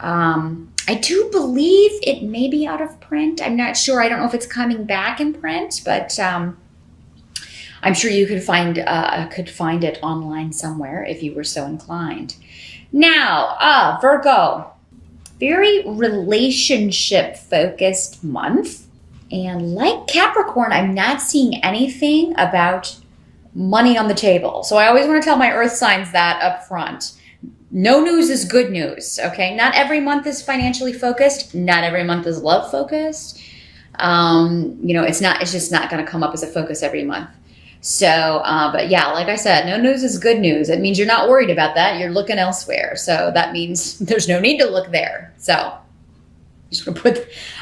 I do believe it may be out of print. I'm not sure. I don't know if it's coming back in print, but I'm sure you could find it online somewhere if you were so inclined. Now, Virgo, very relationship focused month. And like Capricorn, I'm not seeing anything about money on the table. So I always want to tell my earth signs that up front. No news is good news, okay? Not every month is financially focused. Not every month is love focused. It's just not going to come up as a focus every month. So, but yeah, like I said, no news is good news. It means you're not worried about that. You're looking elsewhere. So that means there's no need to look there. So just gonna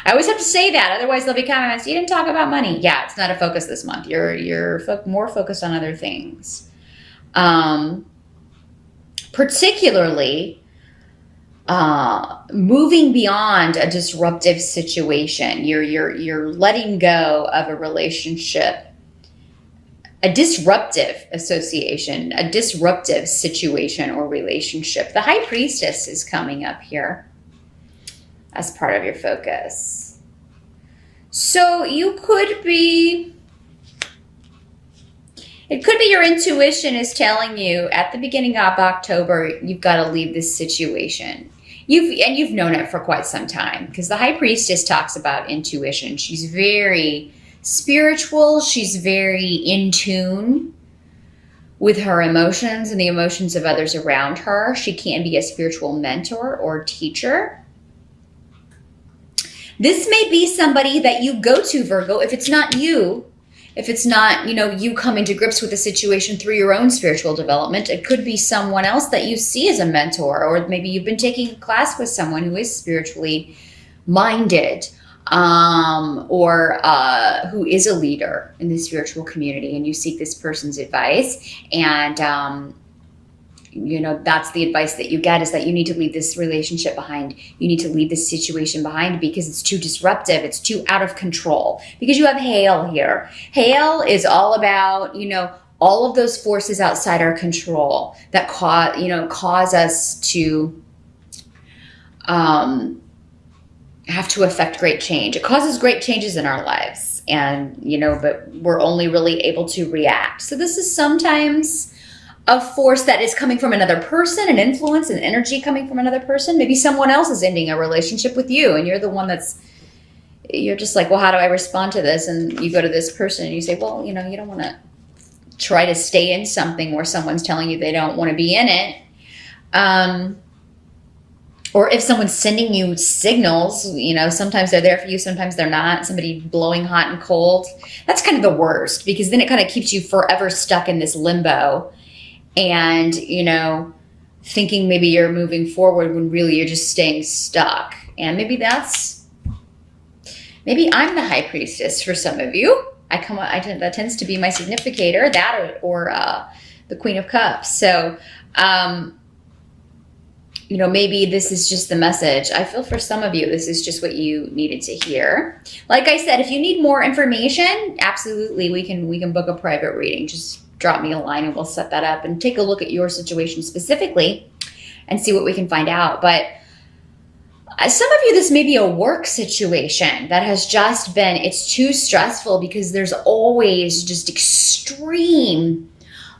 I always have to say that. Otherwise there'll be comments, you didn't talk about money. Yeah, it's not a focus this month. You're more focused on other things. Particularly, moving beyond a disruptive situation. You're letting go of a relationship, a disruptive association, a disruptive situation or relationship. The High Priestess is coming up here as part of your focus. So it could be your intuition is telling you at the beginning of October, you've got to leave this situation. You've known it for quite some time, because the High Priestess talks about intuition. She's very spiritual. She's very in tune with her emotions and the emotions of others around her. She can be a spiritual mentor or teacher. This may be somebody that you go to, Virgo, if it's not you. If it's not, you coming to grips with the situation through your own spiritual development, it could be someone else that you see as a mentor, or maybe you've been taking a class with someone who is spiritually minded, or who is a leader in the spiritual community, and you seek this person's advice. And, that's the advice that you get, is that you need to leave this relationship behind. You need to leave this situation behind because it's too disruptive. It's too out of control, because you have hail here. Hail is all about, all of those forces outside our control that cause us to, have to affect great change. It causes great changes in our lives, and, but we're only really able to react. So this is sometimes a force that is coming from another person, an influence, an energy coming from another person. Maybe someone else is ending a relationship with you, and you're the one you're just like, well, how do I respond to this? And you go to this person and you say, well, you don't want to try to stay in something where someone's telling you they don't want to be in it. Or if someone's sending you signals, sometimes they're there for you, sometimes they're not. Somebody blowing hot and cold. That's kind of the worst, because then it kind of keeps you forever stuck in this limbo. And, thinking maybe you're moving forward when really you're just staying stuck. And maybe I'm the High Priestess for some of you. That tends to be my significator, that or the Queen of Cups. So, maybe this is just the message. I feel for some of you, this is just what you needed to hear. Like I said, if you need more information, absolutely, we can book a private reading. Just drop me a line and we'll set that up and take a look at your situation specifically and see what we can find out. But some of you, this may be a work situation that has just been, it's too stressful because there's always just extreme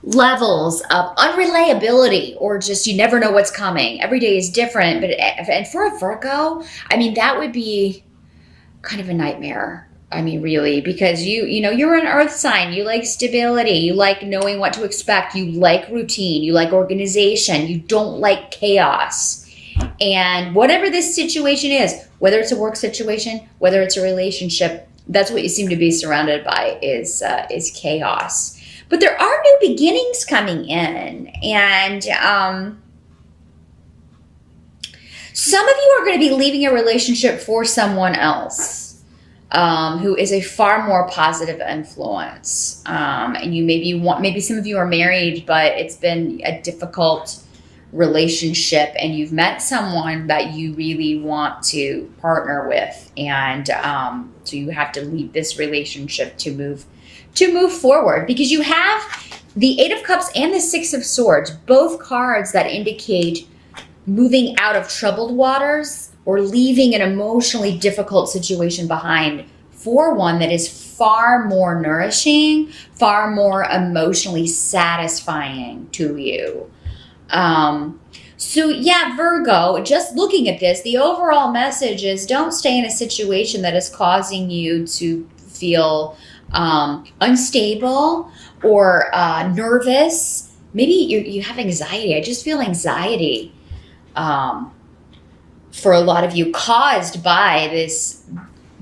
levels of unreliability, or just you never know what's coming. Every day is different. And for a Virgo, that would be kind of a nightmare. Really, because you're an earth sign. You like stability. You like knowing what to expect. You like routine. You like organization. You don't like chaos. And whatever this situation is, whether it's a work situation, whether it's a relationship, that's what you seem to be surrounded by is chaos. But there are new beginnings coming in, and some of you are going to be leaving a relationship for someone else. Who is a far more positive influence. And maybe some of you are married, but it's been a difficult relationship, and you've met someone that you really want to partner with. And so you have to leave this relationship to move forward, because you have the Eight of Cups and the Six of Swords, both cards that indicate moving out of troubled waters or leaving an emotionally difficult situation behind for one that is far more nourishing, far more emotionally satisfying to you. So yeah, Virgo, just looking at this, the overall message is don't stay in a situation that is causing you to feel unstable or nervous. Maybe you have anxiety. I just feel anxiety for a lot of you caused by this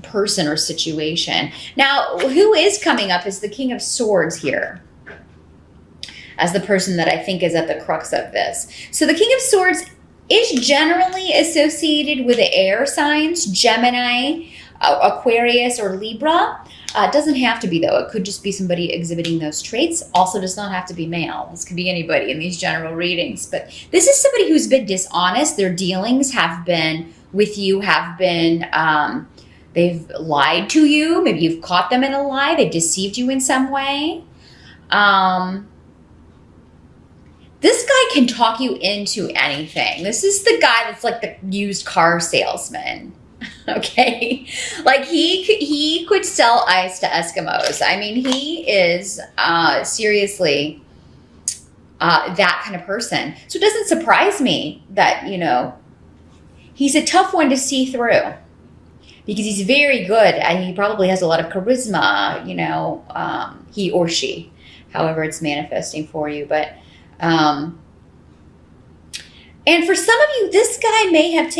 person or situation. Now, who is coming up is the King of Swords here as the person that I think is at the crux of this. So the King of Swords is generally associated with the air signs, Gemini, Aquarius, or Libra. It doesn't have to be, though. It could just be somebody exhibiting those traits. Also does not have to be male. This could be anybody in these general readings. But this is somebody who's been dishonest. Their dealings have been with you, they've lied to you. Maybe you've caught them in a lie. They've deceived you in some way. This guy can talk you into anything. This is the guy that's like the used car salesman. Okay, like he could sell ice to Eskimos. I mean, he is seriously that kind of person. So it doesn't surprise me that, he's a tough one to see through because he's very good and he probably has a lot of charisma, he or she, however it's manifesting for you. But and for some of you, this guy may have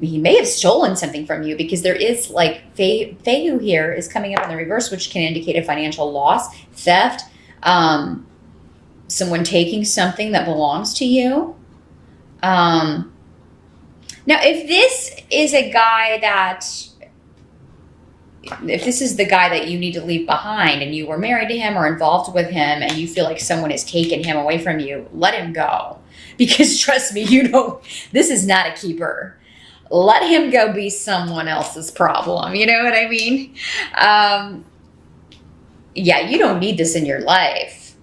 he may have stolen something from you, because there is like Fehu here is coming up in the reverse, which can indicate a financial loss, theft, someone taking something that belongs to you. Now, if this is the guy that you need to leave behind and you were married to him or involved with him and you feel like someone has taken him away from you, let him go. Because trust me, this is not a keeper. Let him go be someone else's problem. You know what I mean? Yeah, you don't need this in your life.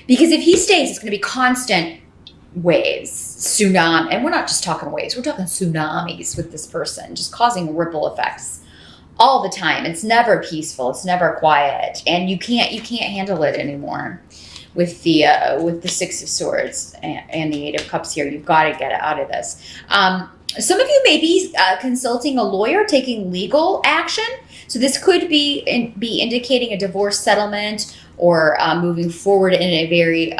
Because if he stays, it's going to be constant waves, tsunami. And we're not just talking waves. We're talking tsunamis with this person, just causing ripple effects all the time. It's never peaceful. It's never quiet. And you can't handle it anymore. With the Six of Swords and the Eight of Cups here, you've got to get out of this. Some of you may be consulting a lawyer, taking legal action. So this could be indicating a divorce settlement or moving forward in a very,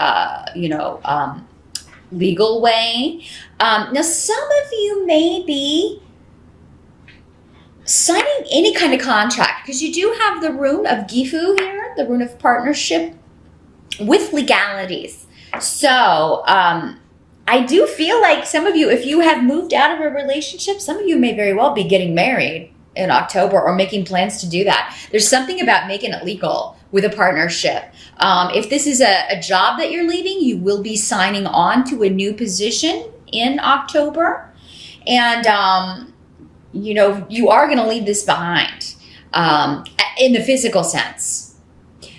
legal way. Now, some of you may be signing any kind of contract because you do have the rune of Gifu here, the rune of partnership, with legalities. So I do feel like some of you, if you have moved out of a relationship, some of you may very well be getting married in October or making plans to do that. There's something about making it legal with a partnership. If this is a job that you're leaving, you will be signing on to a new position in October. And, you are going to leave this behind in the physical sense.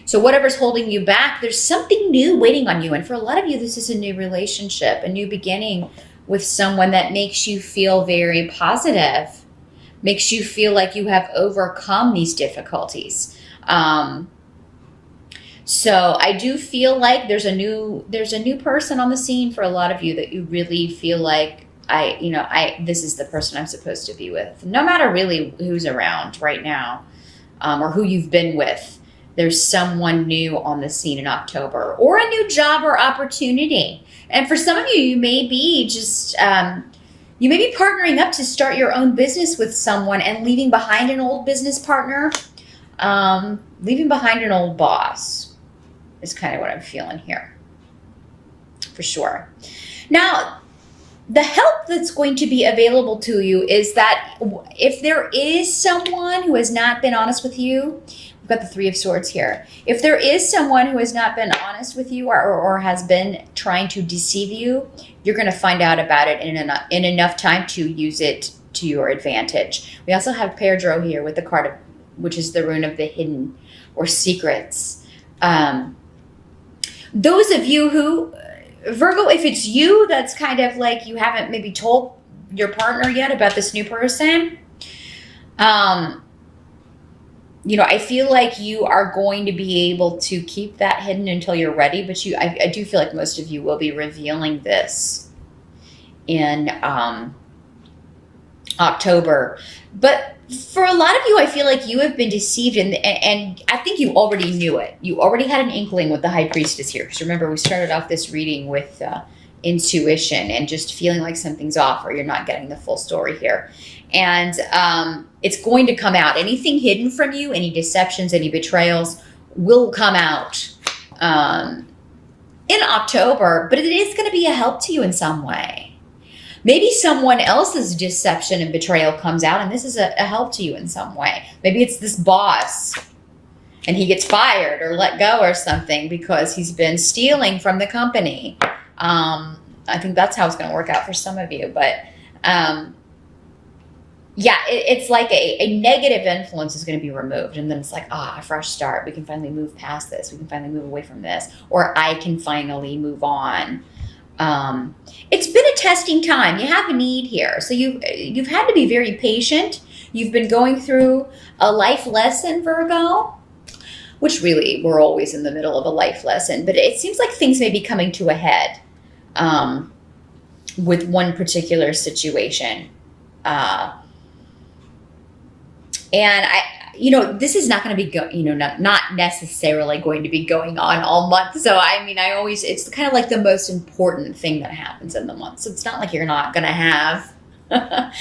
So whatever's holding you back, there's something new waiting on you. And for a lot of you, this is a new relationship, a new beginning with someone that makes you feel very positive, makes you feel like you have overcome these difficulties. So I do feel like there's a new person on the scene for a lot of you that you really feel like this is the person I'm supposed to be with, no matter really who's around right now, or who you've been with. There's someone new on the scene in October, or a new job or opportunity. And for some of you, you may be partnering up to start your own business with someone and leaving behind an old business partner, leaving behind an old boss is kind of what I'm feeling here, for sure. Now, the help that's going to be available to you is that if there is someone who has not been honest with you, we've got the Three of Swords here. If there is someone who has not been honest with you or has been trying to deceive you, you're going to find out about it in enough time to use it to your advantage. We also have Pedro here with the card which is the rune of the hidden or secrets. Those of you who Virgo, if it's you that's kind of like you haven't maybe told your partner yet about this new person, I feel like you are going to be able to keep that hidden until you're ready. But I do feel like most of you will be revealing this in October. But for a lot of you, I feel like you have been deceived, and I think you already knew it. You already had an inkling with the High Priestess here. Because remember, we started off this reading with intuition and just feeling like something's off or you're not getting the full story here. And it's going to come out. Anything hidden from you, any deceptions, any betrayals will come out in October, but it is going to be a help to you in some way. Maybe someone else's deception and betrayal comes out, and this is a help to you in some way. Maybe it's this boss, and he gets fired or let go or something because he's been stealing from the company. I think that's how it's going to work out for some of you. But it's like a negative influence is going to be removed. And then it's like, a fresh start. We can finally move past this. We can finally move away from this. Or I can finally move on. It's been a testing time. You have a need here. So you've had to be very patient. You've been going through a life lesson, Virgo, which really we're always in the middle of a life lesson. But it seems like things may be coming to a head with one particular situation. And this is not going to be, not necessarily going to be going on all month. So, it's kind of like the most important thing that happens in the month. So it's not like you're not going to have a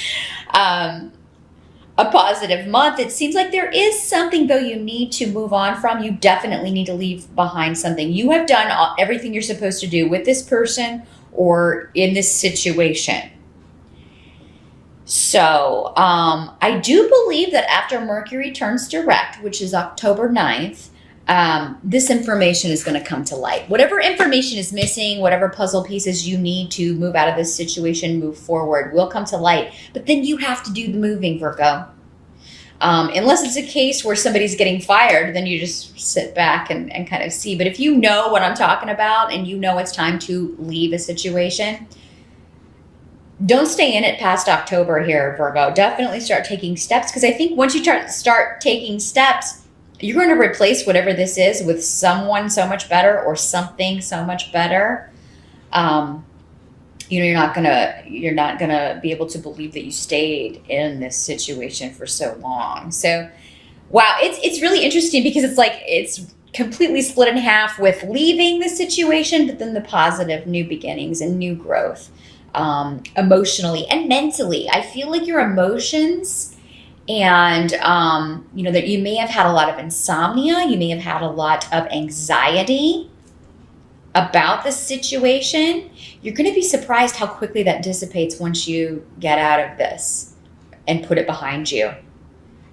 positive month. It seems like there is something, though, you need to move on from. You definitely need to leave behind something. You have done everything you're supposed to do with this person or in this situation. So I do believe that after Mercury turns direct, which is October 9th, this information is going to come to light. Whatever information is missing, whatever puzzle pieces you need to move out of this situation, move forward, will come to light. But then you have to do the moving, Virgo. Unless it's a case where somebody's getting fired, then you just sit back and kind of see. But if you know what I'm talking about and you know it's time to leave a situation, don't stay in it past October here, Virgo. Definitely start taking steps, because I think once you start taking steps, you're going to replace whatever this is with someone so much better or something so much better. You're not gonna be able to believe that you stayed in this situation for so long. So, wow, it's really interesting because it's like it's completely split in half with leaving the situation, but then the positive new beginnings and new growth. Emotionally and mentally. I feel like your emotions and, that you may have had a lot of insomnia. You may have had a lot of anxiety about the situation. You're going to be surprised how quickly that dissipates once you get out of this and put it behind you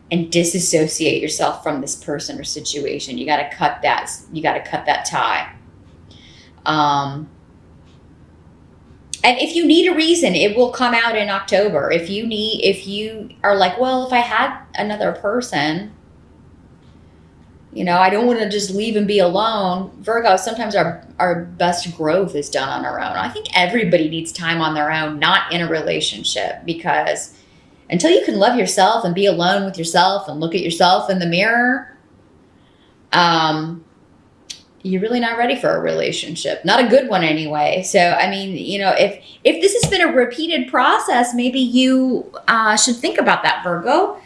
and disassociate yourself from this person or situation. You got to cut that tie. And if you need a reason, it will come out in October. If you are like, well, if I had another person, I don't want to just leave and be alone. Virgo, sometimes our best growth is done on our own. I think everybody needs time on their own, not in a relationship, because until you can love yourself and be alone with yourself and look at yourself in the mirror, you're really not ready for a relationship. Not a good one anyway. So, if this has been a repeated process, maybe you should think about that, Virgo.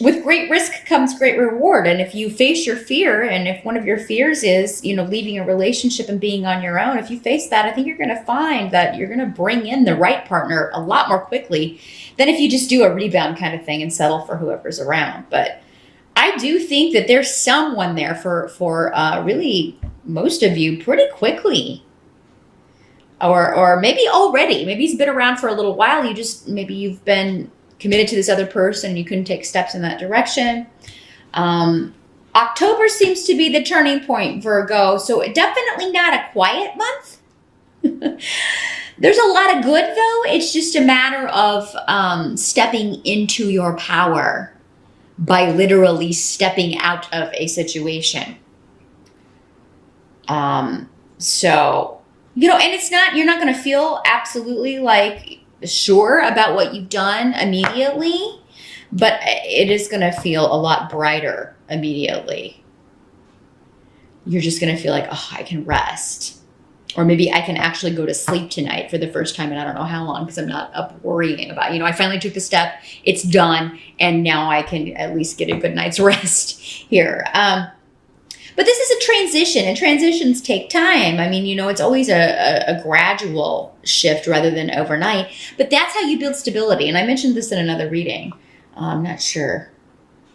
With great risk comes great reward. And if you face your fear, and if one of your fears is, leaving a relationship and being on your own, if you face that, I think you're going to find that you're going to bring in the right partner a lot more quickly than if you just do a rebound kind of thing and settle for whoever's around. But I do think that there's someone there for really most of you pretty quickly. Or maybe already. Maybe he's been around for a little while. Maybe you've been committed to this other person and you couldn't take steps in that direction. October seems to be the turning point, Virgo. So definitely not a quiet month. There's a lot of good, though. It's just a matter of stepping into your power by literally stepping out of a situation. So, and it's not, you're not going to feel absolutely like sure about what you've done immediately, but it is going to feel a lot brighter immediately. You're just going to feel like, oh, I can rest. Or maybe I can actually go to sleep tonight for the first time in I don't know how long, because I'm not up worrying about, I finally took the step, it's done, and now I can at least get a good night's rest here. But this is a transition, and transitions take time. It's always a gradual shift rather than overnight, but that's how you build stability. And I mentioned this in another reading. I'm not sure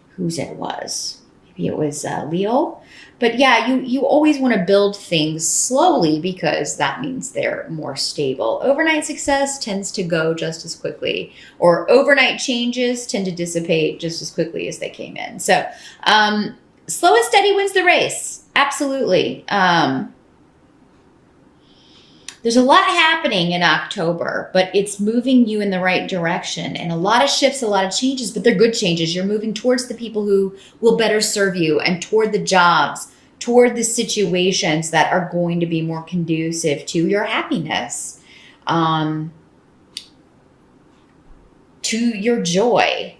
whose it was. Maybe it was Leo. But yeah, you always want to build things slowly because that means they're more stable. Overnight success tends to go just as quickly, or overnight changes tend to dissipate just as quickly as they came in. So slow and steady wins the race. Absolutely. There's a lot happening in October, but it's moving you in the right direction, and a lot of shifts, a lot of changes, but they're good changes. You're moving towards the people who will better serve you, and toward the jobs, toward the situations that are going to be more conducive to your happiness, to your joy.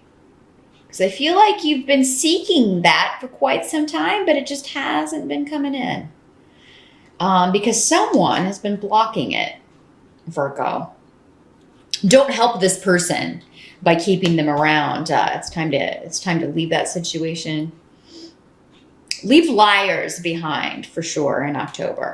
Because I feel like you've been seeking that for quite some time, but it just hasn't been coming in. Because someone has been blocking it, Virgo. Don't help this person by keeping them around. It's time to leave that situation. Leave liars behind for sure in October.